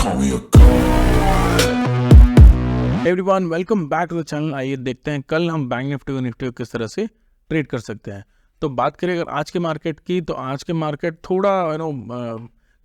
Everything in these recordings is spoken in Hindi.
call me a god. Everyone welcome back to the channel. आइए देखते हैं कल हम बैंक निफ्टी और निफ्टी को किस तरह से ट्रेड कर सकते हैं। तो बात करें अगर आज के मार्केट की, तो आज के मार्केट थोड़ा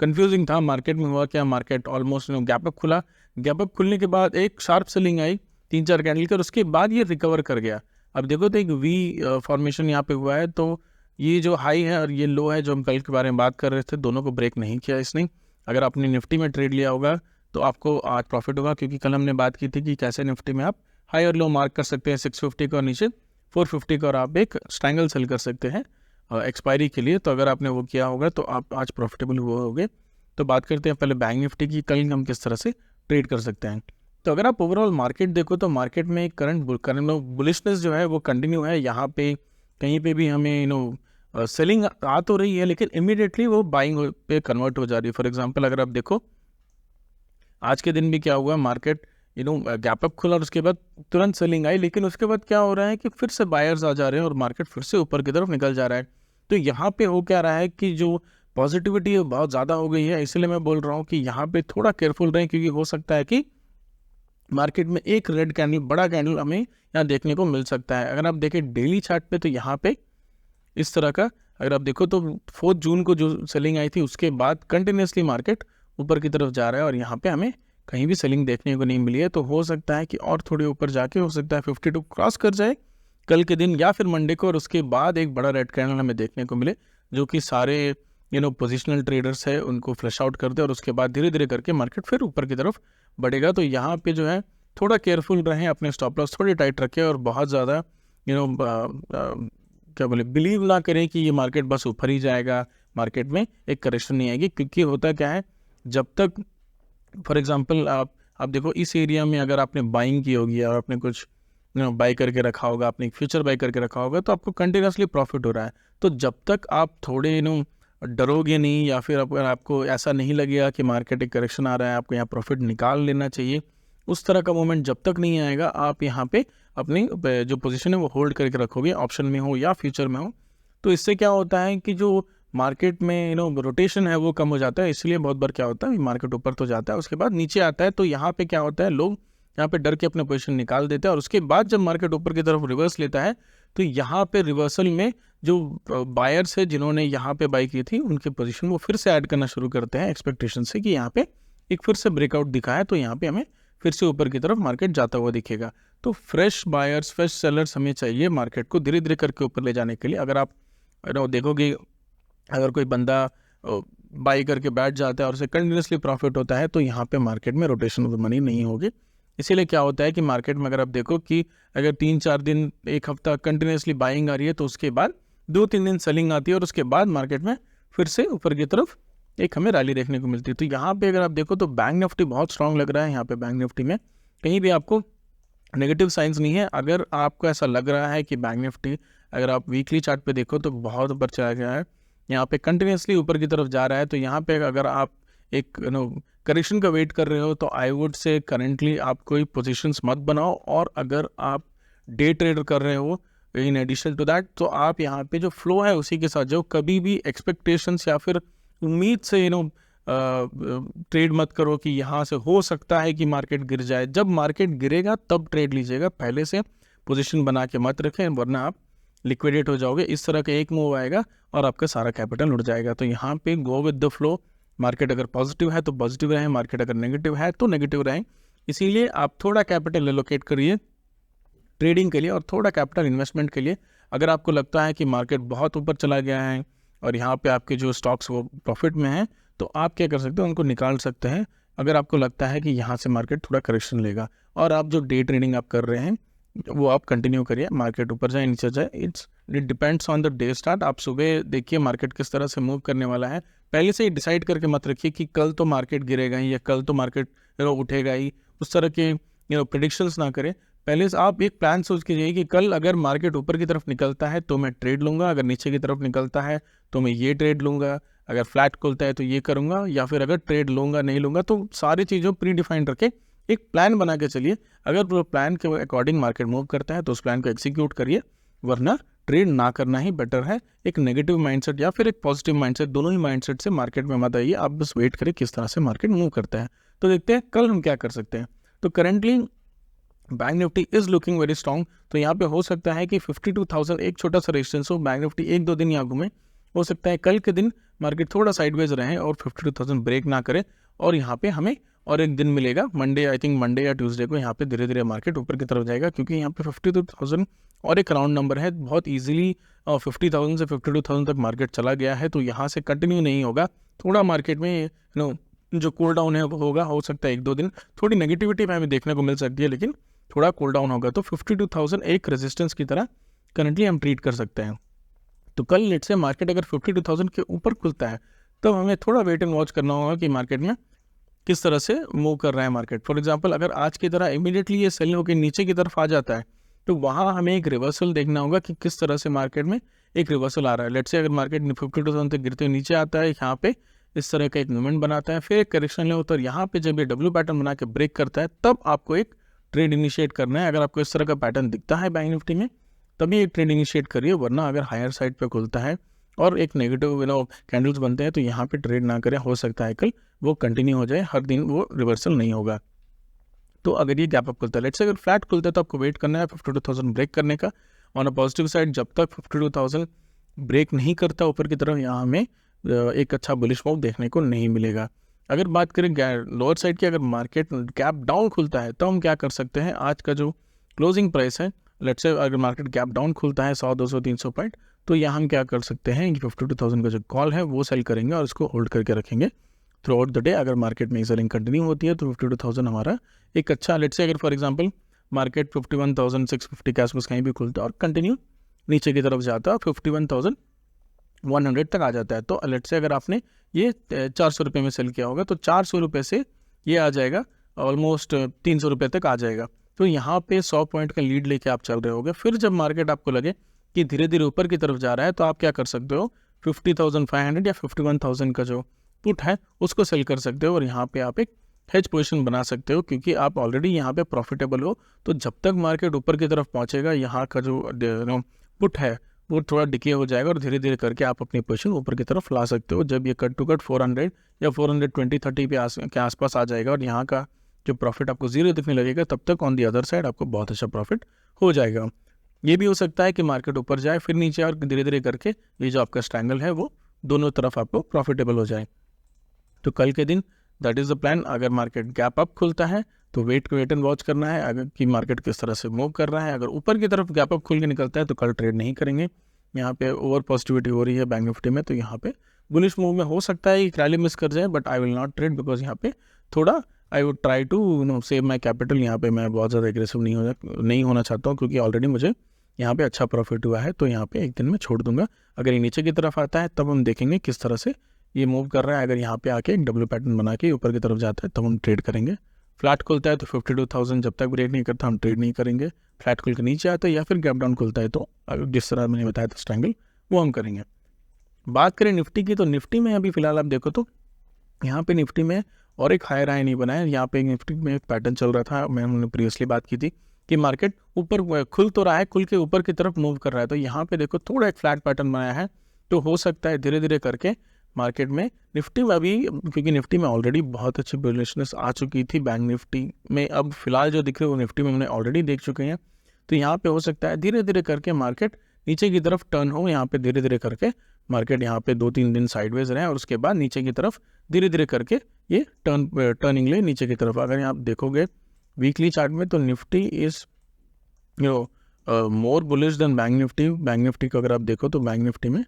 कंफ्यूजिंग था। मार्केट में हुआ क्या, मार्केट ऑलमोस्ट गैप अप खुला। गैप अप खुलने के बाद एक शार्प सेलिंग आई 3-4 कैंडल की, और उसके बाद ये रिकवर कर गया। अब देखो तो एक वी फॉर्मेशन यहाँ पे हुआ है। तो ये जो हाई है और ये लो है जो हम कल के बारे में बात कर रहे थे, दोनों को ब्रेक नहीं किया इसने। अगर आपने निफ्टी में ट्रेड लिया होगा तो आपको आज प्रॉफिट होगा, क्योंकि कल हमने बात की थी कि कैसे निफ्टी में आप हाई और लो मार्क कर सकते हैं 650 का और नीचे 450 का, और आप एक स्ट्रैंगल सेल कर सकते हैं एक्सपायरी के लिए। तो अगर आपने वो किया होगा तो आप आज प्रॉफिटेबल हुए होंगे। तो बात करते हैं पहले बैंक निफ्टी की, कल हम किस तरह से ट्रेड कर सकते हैं। तो अगर आप ओवरऑल मार्केट देखो तो मार्केट में करंट बुलिशनेस जो है वो कंटिन्यू है। यहाँ पे कहीं पे भी हमें सेलिंग आ तो रही है, लेकिन इमीडिएटली वो बाइंग पे कन्वर्ट हो जा रही है। फॉर एग्जांपल अगर आप देखो आज के दिन भी क्या हुआ, मार्केट गैप अप खुला और उसके बाद तुरंत सेलिंग आई, लेकिन उसके बाद क्या हो रहा है कि फिर से बायर्स आ जा रहे हैं और मार्केट फिर से ऊपर की तरफ निकल जा रहा है। तो यहाँ पे हो क्या रहा है कि जो पॉजिटिविटी है बहुत ज़्यादा हो गई है। इसलिए मैं बोल रहा हूँ कि यहाँ पे थोड़ा केयरफुल रहें, क्योंकि हो सकता है कि मार्केट में एक रेड कैंडल, बड़ा कैंडल हमें यहाँ देखने को मिल सकता है। अगर आप देखें डेली चार्ट पे तो यहाँ पे इस तरह का अगर आप देखो तो 4 जून को जो सेलिंग आई थी उसके बाद कंटिन्यूसली मार्केट ऊपर की तरफ जा रहा है, और यहाँ पे हमें कहीं भी सेलिंग देखने को नहीं मिली है। तो हो सकता है कि और थोड़ी ऊपर जाके हो सकता है 52 क्रॉस कर जाए कल के दिन या फिर मंडे को, और उसके बाद एक बड़ा रेड कैंडल हमें देखने को मिले जो कि सारे पोजिशनल ट्रेडर्स है उनको फ्लैश आउट कर दे, और उसके बाद धीरे धीरे करके मार्केट फिर ऊपर की तरफ बढ़ेगा। तो यहाँ पे जो है थोड़ा केयरफुल रहें, अपने स्टॉप लॉस थोड़ी टाइट रखें, और बहुत ज़्यादा क्या बोले बिलीव ना करें कि ये मार्केट बस ऊपर ही जाएगा, मार्केट में एक करेक्शन नहीं आएगी। क्योंकि होता क्या है, जब तक फॉर एग्जांपल आप देखो इस एरिया में अगर आपने बाइंग की होगी और आपने कुछ बाई करके रखा होगा, आपने फ्यूचर बाई करके रखा होगा, तो आपको कंटिन्यूसली प्रॉफिट हो रहा है। तो जब तक आप थोड़े डरोगे नहीं, या फिर अगर आपको ऐसा नहीं लगेगा कि मार्केट एक करेक्शन आ रहा है, आपको यहाँ प्रॉफिट निकाल लेना चाहिए, उस तरह का मोमेंट जब तक नहीं आएगा आप यहाँ पे अपनी जो पोजीशन है वो होल्ड करके रखोगे, ऑप्शन में हो या फ्यूचर में हो। तो इससे क्या होता है कि जो मार्केट में रोटेशन है वो कम हो जाता है। इसलिए बहुत बार क्या होता है, मार्केट ऊपर तो जाता है उसके बाद नीचे आता है, तो यहाँ पे क्या होता है, लोग यहाँ पे डर के अपने पोजीशन निकाल देते हैं, और उसके बाद जब मार्केट ऊपर की तरफ रिवर्स लेता है तो यहाँ पे रिवर्सल में जो बायर्स है जिन्होंने यहाँ पे बाई की थी उनके पोजीशन वो फिर से ऐड करना शुरू करते हैं एक्सपेक्टेशन से कि यहाँ पे एक फिर से ब्रेकआउट दिखा है, तो यहाँ पे हमें फिर से ऊपर की तरफ मार्केट जाता हुआ दिखेगा। तो फ्रेश बायर्स, फ्रेश सेलर्स हमें चाहिए मार्केट को धीरे धीरे करके ऊपर ले जाने के लिए। अगर आप देखोगे, अगर कोई बंदा बाई करके बैठ जाता है और उसे कंटिन्यूसली प्रॉफिट होता है, तो यहाँ पे मार्केट में रोटेशन ऑफ मनी नहीं होगी। इसीलिए क्या होता है कि मार्केट में अगर आप देखो कि अगर 3-4 दिन, एक हफ्ता कंटिन्यूसली बाइंग आ रही है, तो उसके बाद 2-3 दिन सेलिंग आती है, और उसके बाद मार्केट में फिर से ऊपर की तरफ एक हमें रैली देखने को मिलती है। तो यहाँ पे अगर आप देखो तो बैंक निफ्टी बहुत स्ट्रांग लग रहा है। यहाँ पे बैंक निफ्टी में कहीं भी आपको नेगेटिव साइंस नहीं है। अगर आपको ऐसा लग रहा है कि बैंक निफ्टी, अगर आप वीकली चार्ट पे देखो तो बहुत ऊपर चला गया है, यहाँ पे कंटिन्यूसली ऊपर की तरफ जा रहा है, तो यहाँ पे अगर आप एक करेक्शन का वेट कर रहे हो तो आई वुड से करेंटली आप कोई पोजीशंस मत बनाओ। और अगर आप डे ट्रेडर कर रहे हो इन एडिशन टू दैट, तो आप यहाँ पे जो फ्लो है उसी के साथ जाओ। कभी भी एक्सपेक्टेशंस या फिर उम्मीद से ट्रेड मत करो कि यहाँ से हो सकता है कि मार्केट गिर जाए। जब मार्केट गिरेगा तब ट्रेड लीजिएगा, पहले से पोजीशन बना के मत रखें, वरना आप लिक्विडेट हो जाओगे। इस तरह का एक मूव आएगा और आपका सारा कैपिटल उड़ जाएगा। तो यहाँ पे go with the flow. Market अगर पॉजिटिव है तो पॉजिटिव रहें, मार्केट अगर नेगेटिव है तो नेगेटिव रहें। इसीलिए आप थोड़ा कैपिटल एलोकेट करिए ट्रेडिंग के लिए और थोड़ा कैपिटल इन्वेस्टमेंट के लिए। अगर आपको लगता है कि मार्केट बहुत ऊपर चला गया है और यहाँ पे आपके जो स्टॉक्स वो प्रॉफिट में हैं, तो आप क्या कर सकते हो, उनको निकाल सकते हैं। अगर आपको लगता है कि यहाँ से मार्केट थोड़ा करेक्शन लेगा, और आप जो डे ट्रेडिंग आप कर रहे हैं वो आप कंटिन्यू करिए, मार्केट ऊपर जाए नीचे जाए, it depends on the day start. आप सुबह देखिए मार्केट किस तरह से मूव करने वाला है, पहले से ही डिसाइड करके मत रखिए कि कल तो मार्केट गिरेगा ही या कल तो मार्केट उठेगा ही। उस तरह के प्रेडिक्शंस ना करें। पहले से आप एक प्लान सोच के जाइए कि कल अगर मार्केट ऊपर की तरफ निकलता है तो मैं ट्रेड लूँगा, अगर नीचे की तरफ निकलता है तो मैं ये ट्रेड लूँगा, अगर फ्लैट खुलता है तो ये करूँगा, या फिर अगर ट्रेड लूँगा नहीं लूँगा। तो सारी चीज़ों प्री डिफाइन रखें, एक प्लान बना के चलिए। अगर वो प्लान के अकॉर्डिंग मार्केट मूव करता है तो उस प्लान को एग्जीक्यूट करिए, वरना ट्रेड ना करना ही बेटर है। एक नेगेटिव माइंडसेट या फिर एक पॉजिटिव माइंडसेट, दोनों ही माइंडसेट से मार्केट में मत आइए। आप बस वेट करें किस तरह से मार्केट मूव करता है। तो देखते हैं कल हम क्या कर सकते हैं। तो currently bank Nifty is looking very strong. तो यहाँ पे हो सकता है कि 52,000 एक छोटा सा रेजिस्टेंस हो, बैंक निफ्टी 1-2 दिन यहाँ घूमे, हो सकता है कल के दिन मार्केट थोड़ा साइडवेज रहे और 52,000 ब्रेक ना करे, और यहाँ पे हमें और एक दिन मिलेगा मंडे, आई थिंक मंडे या ट्यूसडे को यहाँ पे धीरे धीरे मार्केट ऊपर की तरफ जाएगा, क्योंकि यहाँ पे 52,000 और एक राउंड नंबर है, बहुत ईजिली 50,000 से 52,000 तक मार्केट चला गया है। तो यहाँ से कंटिन्यू नहीं होगा, थोड़ा मार्केट में जो कूल डाउन है वो होगा, हो सकता है 1-2 दिन थोड़ी नेगेटिविटी में हमें देखने को मिल सकती है, लेकिन थोड़ा कूल डाउन होगा। तो 52,000 एक रेजिस्टेंस की तरह करंटली हम ट्रीट कर सकते हैं। तो कल लेट से मार्केट अगर 52,000 के ऊपर खुलता है तब हमें थोड़ा वेट एंड वॉच करना होगा कि मार्केट में किस तरह से मूव कर रहा है मार्केट। फॉर एग्जांपल अगर आज की तरह इमीडिएटली ये सेल होकर नीचे की तरफ आ जाता है तो वहाँ हमें एक रिवर्सल देखना होगा कि किस तरह से मार्केट में एक रिवर्सल आ रहा है। लेट से अगर मार्केट 52,000 तक गिरते हुए नीचे आता है, यहाँ पे इस तरह का एक मूवमेंट बनाता है, फिर एक करेक्शन ले होता है, यहाँ पे जब ये डब्ल्यू पैटर्न बना के ब्रेक करता है तब आपको एक ट्रेड इनिशिएट करना है। अगर आपको इस तरह का पैटर्न दिखता है बैंक निफ्टी में तभी एक ट्रेड इनिशिएट करिए, वरना अगर हायर साइड पे खुलता है और एक नेगेटिव कैंडल्स बनते हैं तो यहाँ पे ट्रेड ना करें, हो सकता है कल वो कंटिन्यू हो जाए, हर दिन वो रिवर्सल नहीं होगा। तो अगर ये गैप अप खुलता है, लेट्स से अगर फ्लैट खुलता है तो आपको वेट करना है 52,000 ब्रेक करने का। ऑन अ पॉजिटिव साइड जब तक 52,000 ब्रेक नहीं करता ऊपर की तरफ, यहाँ हमें एक अच्छा बुलिश मूव देखने को नहीं मिलेगा। अगर बात करें लोअर साइड की, अगर मार्केट गैप डाउन खुलता है तो हम क्या कर सकते हैं, आज का जो क्लोजिंग प्राइस है, लेट्स से अगर मार्केट गैप डाउन खुलता है 100, 200, 300 पॉइंट, तो यहाँ हम क्या कर सकते हैं कि 52,000 का जो कॉल है वो सेल करेंगे और इसको होल्ड करके रखेंगे थ्रू आउट द डे। अगर मार्केट में सेलिंग कंटिन्यू होती है तो 52,000 हमारा एक अच्छा, लेट्स से अगर फॉर एग्जांपल मार्केट 51,650 के आसपास कहीं भी खुलता है और कंटिन्यू नीचे की तरफ जाता है 51,100 तक आ जाता है, तो लेट्स से अगर आपने ये 400 रुपये में सेल किया होगा तो 400 रुपये से ये आ जाएगा ऑलमोस्ट 300 रुपये तक आ जाएगा। तो यहाँ पे 100 पॉइंट का लीड लेके आप चल रहे होगे। फिर जब मार्केट आपको लगे कि धीरे धीरे ऊपर की तरफ जा रहा है तो आप क्या कर सकते हो, 50,500 या 51,000 का जो पुट है उसको सेल कर सकते हो और यहाँ पे आप एक हेज पोजीशन बना सकते हो, क्योंकि आप ऑलरेडी यहाँ पे प्रॉफिटेबल हो। तो जब तक मार्केट ऊपर की तरफ पहुँचेगा यहाँ का जो पुट है वो थोड़ा डिके हो जाएगा और धीरे धीरे करके आप अपनी पोजीशन ऊपर की तरफ ला सकते हो। जब ये कट टू कट 400 या 420-30 के आसपास आ जाएगा और यहाँ का जो प्रॉफिट आपको जीरो दिखने लगेगा, तब तक ऑन दी अदर साइड आपको बहुत अच्छा प्रॉफिट हो जाएगा। ये भी हो सकता है कि मार्केट ऊपर जाए फिर नीचे और धीरे धीरे करके ये जो आपका स्ट्रैंगल है वो दोनों तरफ आपको प्रॉफिटेबल हो जाए। तो कल के दिन दैट इज़ द प्लान। अगर मार्केट गैप अप खुलता है तो वेट एंड वॉच करना है, अगर कि मार्केट किस तरह से मूव कर रहा है। अगर ऊपर की तरफ गैप अप खुल के निकलता है तो कल ट्रेड नहीं करेंगे। यहाँ पे ओवर पॉजिटिविटी हो रही है बैंक निफ्टी में, तो यहाँ पे बुलिश मूव में हो सकता है कि रैली मिस कर जाए, but I will not trade because यहाँ पे थोड़ा I would try to save my capital. यहाँ पे मैं बहुत ज़्यादा एग्रेसिव नहीं होना चाहता हूँ, क्योंकि ऑलरेडी मुझे यहाँ पे अच्छा प्रॉफिट हुआ है, तो यहाँ पे एक दिन में छोड़ दूंगा। अगर ये नीचे की तरफ आता है तब हम देखेंगे किस तरह से ये मूव कर रहा है। अगर यहाँ पे आके एक डब्ल्यू पैटर्न बना के ऊपर की तरफ जाता है तब हम ट्रेड करेंगे। फ्लैट खुलता है तो 52,000 जब तक ब्रेक नहीं करता हम ट्रेड नहीं करेंगे। फ्लैट खुल के नीचे आता है या फिर गैप डाउन खुलता है तो जिस तरह मैंने बताया था स्ट्रैंगल, वो हम करेंगे। बात करें निफ्टी की, तो निफ्टी में अभी फिलहाल आप देखो तो यहाँ पे निफ्टी में और एक हायर हाई नहीं बना है। यहाँ पे निफ्टी में एक पैटर्न चल रहा था, मैंने प्रीवियसली बात की थी कि मार्केट ऊपर खुल तो रहा है, खुल के ऊपर की तरफ मूव कर रहा है। तो यहाँ पे देखो थोड़ा एक फ्लैट पैटर्न बनाया है, तो हो सकता है धीरे धीरे करके मार्केट में निफ्टी में अभी, क्योंकि निफ्टी में ऑलरेडी बहुत अच्छी बुलिशनेस आ चुकी थी बैंक निफ्टी में, अब फिलहाल जो दिख रहे हैं वो निफ्टी में हमने ऑलरेडी देख चुके हैं। तो यहाँ पे हो सकता है धीरे धीरे करके मार्केट नीचे की तरफ टर्न हो, यहाँ पे धीरे धीरे करके मार्केट यहाँ पे 2-3 दिन साइडवेज रहे और उसके बाद नीचे की तरफ धीरे धीरे करके ये टर्निंग ले नीचे की तरफ। अगर आप देखोगे वीकली चार्ट में तो Nifty is more bullish than bank Nifty. Bank Nifty को अगर आप देखो तो बैंक निफ्टी में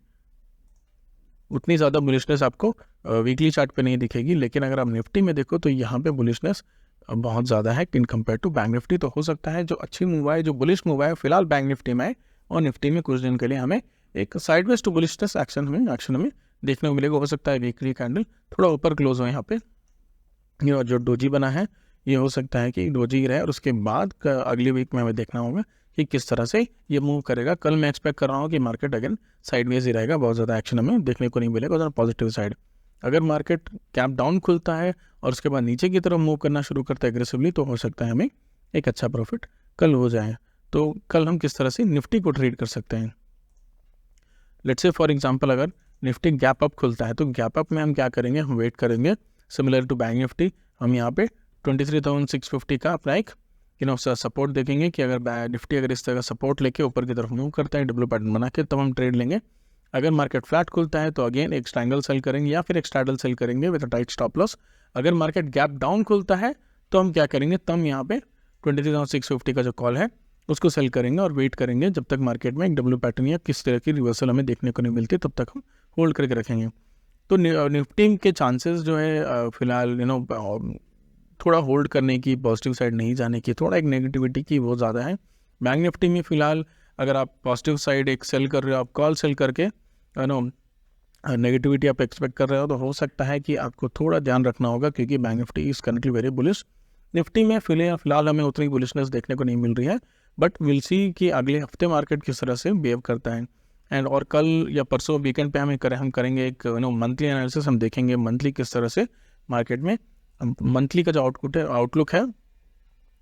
उतनी ज़्यादा बुलिशनेस आपको वीकली चार्ट पे नहीं दिखेगी, लेकिन अगर आप निफ्टी में देखो तो यहाँ पे बुलिशनेस बहुत ज़्यादा है in compare to bank Nifty. तो हो सकता है जो अच्छी मूव है, जो बुलिश मूव है फिलहाल बैंक निफ्टी में है, और निफ्टी में कुछ दिन के लिए हमें एक साइडवेज टू बुलिशनेस एक्शन हमें देखने को मिलेगा। हो सकता है वीकली कैंडल थोड़ा ऊपर क्लोज हो, यहाँ पे ये जो डोजी बना है ये हो सकता है कि डोजी रहे और उसके बाद अगली वीक में हमें देखना होगा कि किस तरह से ये मूव करेगा। कल मैं एक्सपेक्ट कर रहा हूँ कि मार्केट अगेन साइडवेज ही रहेगा, बहुत ज़्यादा एक्शन हमें देखने को नहीं मिलेगा उधर पॉजिटिव साइड। अगर मार्केट कैप डाउन खुलता है और उसके बाद नीचे की तरफ मूव करना शुरू करता है एग्रेसिवली, तो हो सकता है हमें एक अच्छा प्रॉफिट कल हो जाए। तो कल हम किस तरह से निफ्टी को ट्रेड कर सकते हैं, लेट्स से फॉर एग्जांपल अगर निफ्टी गैप अप खुलता है तो गैप अप में हम क्या करेंगे, हम वेट करेंगे सिमिलर टू बैंक निफ्टी। हम यहाँ पे 23,650 का अपना एक सपोर्ट देखेंगे कि अगर निफ्टी अगर इस तरह का सपोर्ट लेके ऊपर की तरफ मूव करता है डब्ल्यू पैटर्न बना के, तब हम ट्रेड लेंगे। अगर मार्केट फ्लैट खुलता है तो अगेन एक स्ट्रैंगल सेल करेंगे या फिर एक स्ट्रैडल सेल करेंगे with a tight stop loss. अगर मार्केट गैप डाउन खुलता है तो हम क्या करेंगे, तब यहाँ पे 23,650 का जो कॉल है उसको सेल करेंगे और वेट करेंगे जब तक मार्केट में एक डब्ल्यू पैटर्न या किस तरह की रिवर्सल हमें देखने को नहीं मिलती, तब तक हम होल्ड करके रखेंगे। तो निफ्टी के चांसेस जो है फिलहाल थोड़ा होल्ड करने की, पॉजिटिव साइड नहीं जाने की, थोड़ा एक नेगेटिविटी की वो ज़्यादा है। बैंक निफ्टी में फ़िलहाल अगर आप पॉजिटिव साइड एक सेल कर रहे हो, आप कॉल सेल करके नेगेटिविटी आप एक्सपेक्ट कर रहे हो, तो हो सकता है कि आपको थोड़ा ध्यान रखना होगा, क्योंकि bank Nifty is currently very bullish. Nifty में फिलहाल हमें उतनी बुलिशनेस देखने को नहीं मिल रही है, बट विल सी कि अगले हफ्ते मार्केट किस तरह से बिहेव करता है। एंड और कल या परसों वीकेंड पे हम करेंगे एक मंथली एनालिसिस, हम देखेंगे मंथली किस तरह से मार्केट में मंथली का जो आउटलुक है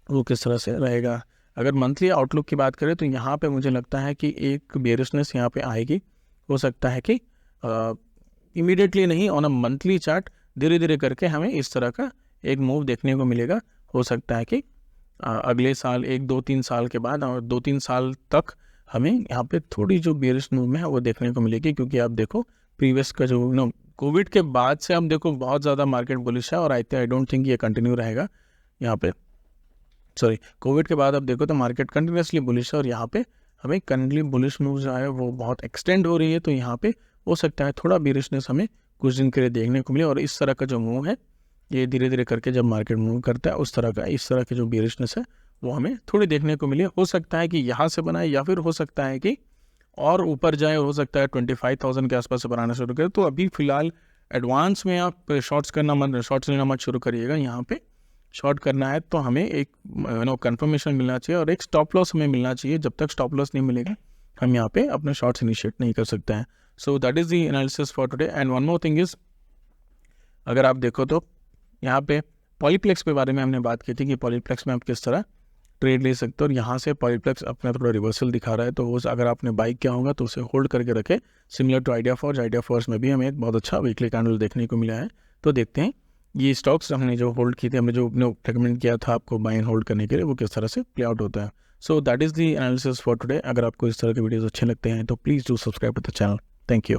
वो किस तरह से रहेगा। अगर मंथली आउटलुक की बात करें तो यहाँ पे मुझे लगता है कि एक बेयरिशनेस यहाँ पे आएगी। हो सकता है कि इमीडिएटली नहीं, ऑन अ मंथली चार्ट धीरे धीरे करके हमें इस तरह का एक मूव देखने को मिलेगा। हो सकता है कि अगले साल 1-2-3 साल के बाद और 2-3 साल तक हमें यहाँ पे थोड़ी जो बेयरिश मूव में है वो देखने को मिलेगी, क्योंकि आप देखो प्रीवियस का जो कोविड के बाद से हम देखो बहुत ज़्यादा मार्केट बुलिश है और आई डोंट थिंक ये कंटिन्यू रहेगा यहाँ पे। कोविड के बाद आप देखो तो मार्केट कंटिन्यूसली बुलिश है और यहाँ पे हमें करंटली बुलिश मूव जो है वो बहुत एक्सटेंड हो रही है। तो यहाँ पे हो सकता है थोड़ा बेयरिशनेस हमें कुछ दिन के लिए देखने को मिले, और इस तरह का जो मूव है ये धीरे धीरे करके जब मार्केट मूव करता है इस तरह की जो बेयरिशनेस है वो हमें थोड़ी देखने को मिले। हो सकता है कि यहाँ से बनाए या फिर हो सकता है कि और ऊपर जाए, हो सकता है 25,000 के आसपास से बनाना शुरू करें। तो अभी फिलहाल एडवांस में आप शॉर्ट्स लेना मत शुरू करिएगा। यहाँ पे शॉर्ट करना है तो हमें एक कंफर्मेशन मिलना चाहिए और एक स्टॉप लॉस हमें मिलना चाहिए। जब तक स्टॉप लॉस नहीं मिलेगा हम यहाँ पे अपने शॉर्ट्स इनिशिएट नहीं कर सकते हैं। So that is the analysis for today. And one more thing is, अगर आप देखो तो यहाँ पे पॉलीप्लेक्स के बारे में हमने बात की थी कि पॉलीप्लेक्स में आप किस तरह ट्रेड ले सकते हो, और यहाँ से पॉलीप्लेक्स अपना थोड़ा रिवर्सल दिखा रहा है, तो वो अगर आपने बाई किया होगा तो उसे होल्ड करके रखे। सिमिलर टू आइडिया फॉर्स में भी हमें एक बहुत अच्छा वीकली कैंडल देखने को मिला है। तो देखते हैं ये स्टॉक्स हमने जो होल्ड की थी, हमने जो रिकमेंड किया था आपको बाय एंड होल्ड करने के लिए, वो किस तरह से प्ले आउट होता है। So that is the analysis for today. अगर आपको इस तरह के वीडियोज़ अच्छे लगते हैं तो please do subscribe to the channel. Thank you.